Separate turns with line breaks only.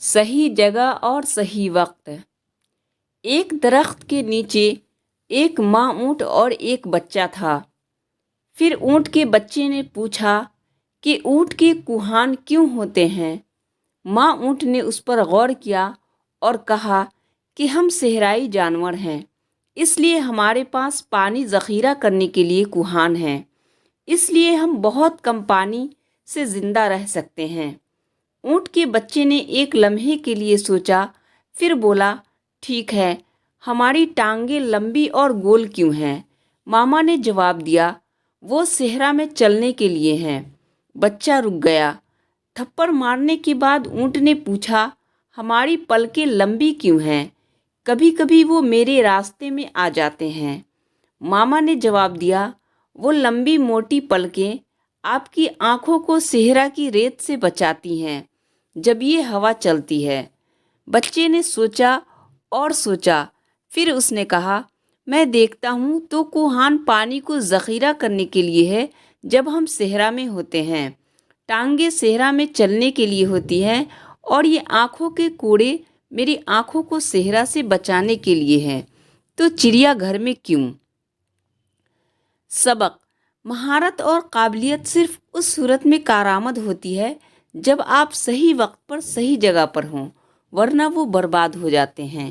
صحیح جگہ اور صحیح وقت۔ ایک درخت کے نیچے ایک ماں اونٹ اور ایک بچہ تھا۔ پھر اونٹ کے بچے نے پوچھا کہ اونٹ کے کوہان کیوں ہوتے ہیں؟ ماں اونٹ نے اس پر غور کیا اور کہا کہ ہم صحرائی جانور ہیں، اس لیے ہمارے پاس پانی ذخیرہ کرنے کے لیے کوہان ہیں، اس لیے ہم بہت کم پانی سے زندہ رہ سکتے ہیں۔ اونٹ کے بچے نے ایک لمحے کے لیے سوچا، پھر بولا، ٹھیک ہے، ہماری ٹانگیں لمبی اور گول کیوں ہیں؟ ماما نے جواب دیا، وہ صحرا میں چلنے کے لیے ہیں۔ بچہ رک گیا۔ تھپڑ مارنے کے بعد اونٹ نے پوچھا، ہماری پلکیں لمبی کیوں ہیں؟ کبھی کبھی وہ میرے راستے میں آ جاتے ہیں۔ ماما نے جواب دیا، وہ لمبی موٹی پلکیں آپ کی آنکھوں کو صحرا کی ریت سے بچاتی ہیں جب یہ ہوا چلتی ہے۔ بچے نے سوچا اور سوچا، پھر اس نے کہا، میں دیکھتا ہوں تو کوہان پانی کو ذخیرہ کرنے کے لیے ہے جب ہم صحرا میں ہوتے ہیں، ٹانگیں صحرا میں چلنے کے لیے ہوتی ہیں، اور یہ آنکھوں کے کوڑے میری آنکھوں کو صحرا سے بچانے کے لیے ہیں۔ تو چڑیا گھر میں کیوں؟ سبق: مہارت اور قابلیت صرف اس صورت میں کارآمد ہوتی ہے جب آپ صحیح وقت پر صحیح جگہ پر ہوں، ورنہ وہ برباد ہو جاتے ہیں۔